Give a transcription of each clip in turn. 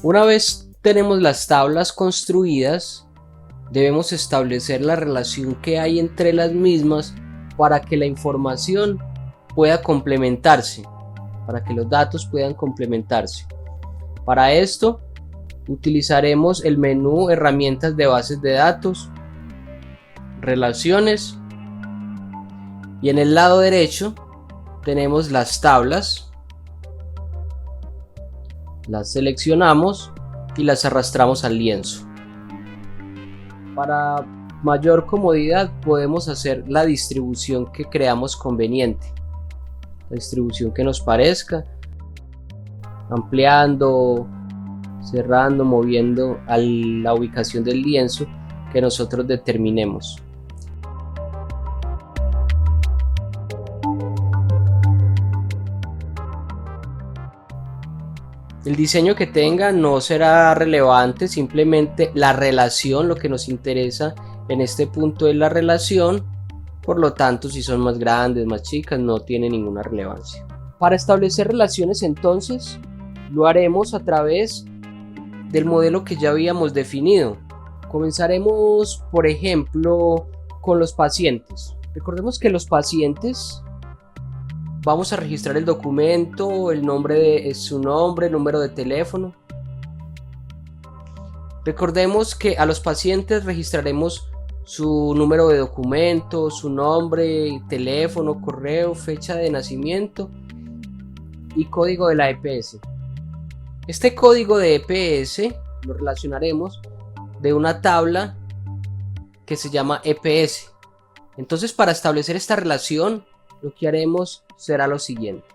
Una vez tenemos las tablas construidas, debemos establecer la relación que hay entre las mismas para que la información pueda complementarse, para que los datos puedan complementarse. Para esto utilizaremos el menú Herramientas de bases de datos, Relaciones, y en el lado derecho tenemos las tablas. Las seleccionamos y las arrastramos al lienzo. Para mayor comodidad podemos hacer la distribución que creamos conveniente, la distribución que nos parezca, ampliando, cerrando, moviendo a la ubicación del lienzo que nosotros determinemos. El diseño que tenga no será relevante, simplemente la relación, lo que nos interesa en este punto es la relación, por lo tanto si son más grandes, más chicas, no tiene ninguna relevancia. Para establecer relaciones entonces lo haremos a través del modelo que ya habíamos definido. Comenzaremos por ejemplo con los pacientes. Recordemos que los pacientes vamos a registrar el documento, el nombre su nombre, número de teléfono. Recordemos que a los pacientes registraremos su número de documento, su nombre, teléfono, correo, fecha de nacimiento y código de la EPS. Este código de EPS lo relacionaremos de una tabla que se llama EPS. Entonces, para establecer esta relación, lo que haremos será lo siguiente.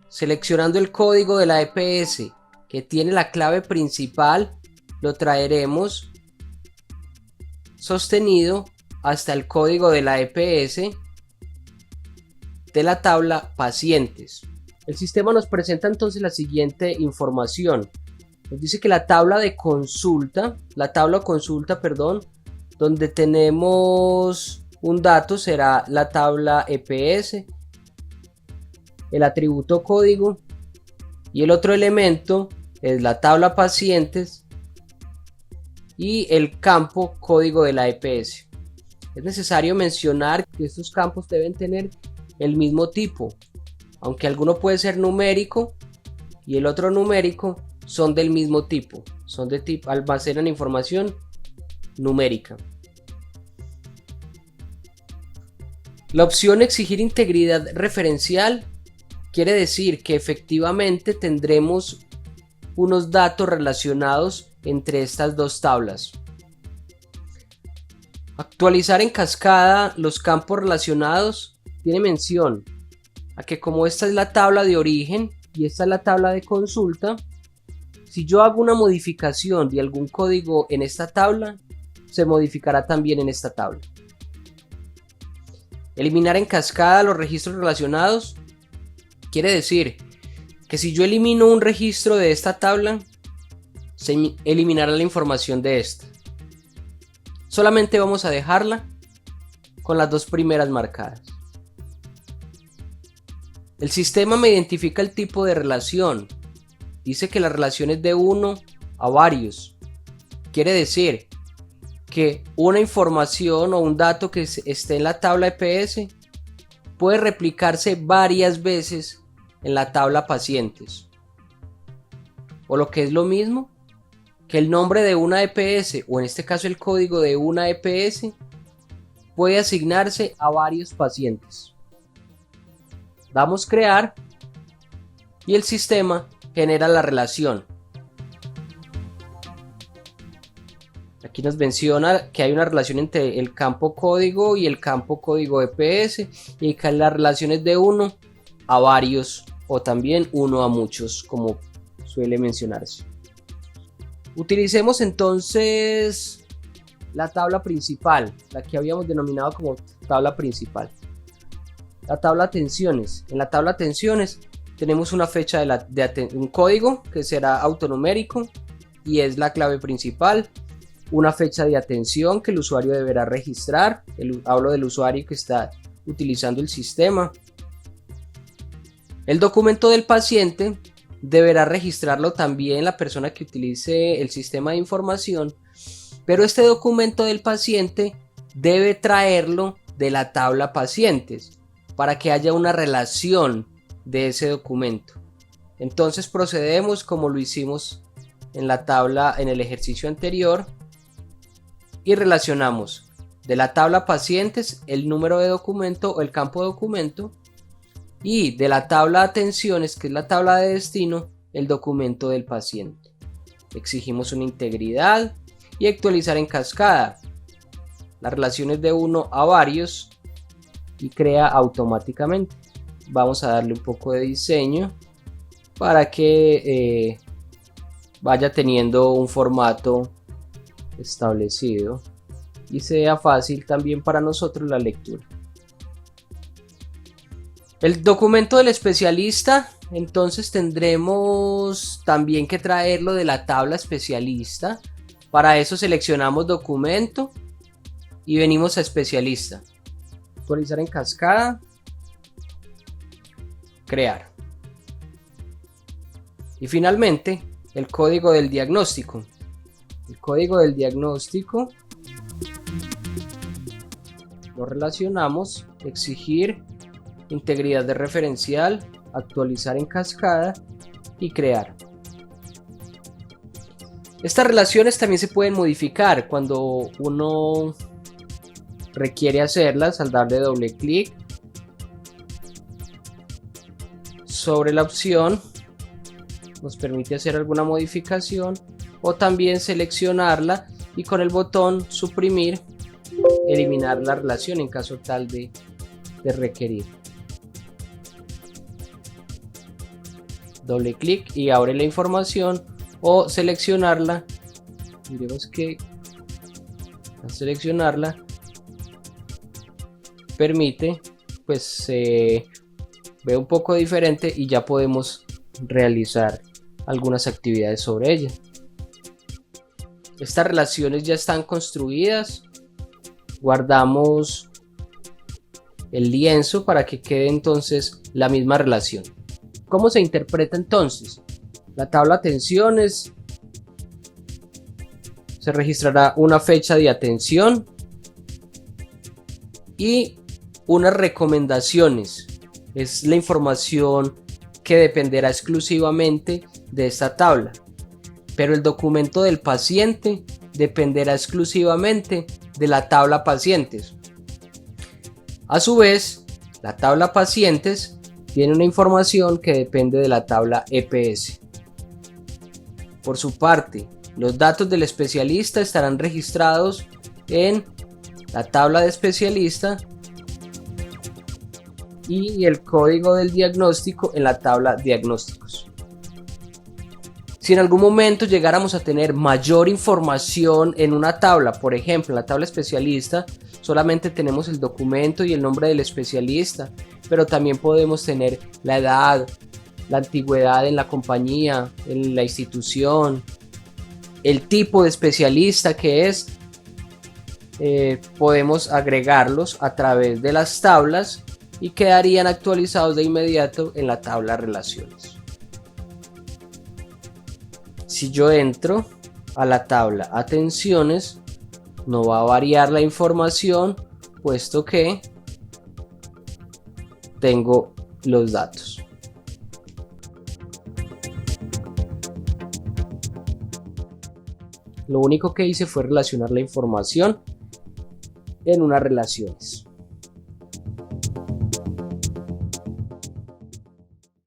Seleccionando el código de la EPS que tiene la clave principal, lo traeremos sostenido hasta el código de la EPS de la tabla pacientes. El sistema nos presenta entonces la siguiente información. Nos dice que la tabla consulta, donde tenemos un dato será la tabla EPS, el atributo código y el otro elemento es la tabla pacientes y el campo código de la EPS. Es necesario mencionar que estos campos deben tener el mismo tipo, aunque alguno puede ser numérico y el otro numérico, son del mismo tipo, son de tipo, almacenan información numérica. La opción exigir integridad referencial quiere decir que efectivamente tendremos unos datos relacionados entre estas dos tablas. Actualizar en cascada los campos relacionados tiene mención a que como esta es la tabla de origen y esta es la tabla de consulta, si yo hago una modificación de algún código en esta tabla, se modificará también en esta tabla. Eliminar en cascada los registros relacionados quiere decir que si yo elimino un registro de esta tabla, se eliminará la información de esta. Solamente vamos a dejarla con las dos primeras marcadas. El sistema me identifica el tipo de relación. Dice que la relación es de uno a varios. Quiere decir que una información o un dato que esté en la tabla EPS puede replicarse varias veces en la tabla pacientes. O lo que es lo mismo, que el nombre de una EPS, o en este caso el código de una EPS, puede asignarse a varios pacientes. Damos crear y el sistema genera la relación. Aquí nos menciona que hay una relación entre el campo código y el campo código EPS y que la relación es de uno a varios o también uno a muchos, como suele mencionarse. Utilicemos entonces la tabla principal, la que habíamos denominado como tabla principal. La tabla atenciones. En la tabla atenciones tenemos una fecha un código que será autonumérico y es la clave principal. Una fecha de atención que el usuario deberá registrar. Hablo del usuario que está utilizando el sistema. El documento del paciente deberá registrarlo también la persona que utilice el sistema de información, pero este documento del paciente debe traerlo de la tabla pacientes para que haya una relación de ese documento. Entonces procedemos como lo hicimos en la tabla en el ejercicio anterior y relacionamos de la tabla pacientes el número de documento o el campo documento, y de la tabla atenciones, que es la tabla de destino, el documento del paciente. Exigimos una integridad y actualizar en cascada. Las relaciones de uno a varios y crea automáticamente. Vamos a darle un poco de diseño para que vaya teniendo un formato establecido y sea fácil también para nosotros la lectura. El documento del especialista, entonces tendremos también que traerlo de la tabla especialista. Para eso seleccionamos documento y venimos a especialista. Actualizar en cascada. Crear. Y finalmente, el código del diagnóstico. El código del diagnóstico lo relacionamos, exigir integridad de referencial, actualizar en cascada y crear. Estas relaciones también se pueden modificar cuando uno requiere hacerlas al darle doble clic sobre la opción. Nos permite hacer alguna modificación o también seleccionarla y con el botón suprimir eliminar la relación en caso tal de requerir. Doble clic y abre la información o seleccionarla. Miremos que al seleccionarla permite pues se ve un poco diferente y ya podemos realizar algunas actividades sobre ella. Estas relaciones ya están construidas. Guardamos el lienzo para que quede entonces la misma relación. ¿Cómo se interpreta entonces? La tabla atenciones, se registrará una fecha de atención y unas recomendaciones. Es la información que dependerá exclusivamente de esta tabla, pero el documento del paciente dependerá exclusivamente de la tabla pacientes. A su vez, la tabla pacientes tiene una información que depende de la tabla EPS. Por su parte, los datos del especialista estarán registrados en la tabla de especialista y el código del diagnóstico en la tabla diagnósticos. Si en algún momento llegáramos a tener mayor información en una tabla, por ejemplo en la tabla especialista solamente tenemos el documento y el nombre del especialista, pero también podemos tener la edad, la antigüedad en la compañía, en la institución, el tipo de especialista que es, podemos agregarlos a través de las tablas y quedarían actualizados de inmediato en la tabla relaciones. Si yo entro a la tabla atenciones, no va a variar la información puesto que tengo los datos. Lo único que hice fue relacionar la información en unas relaciones.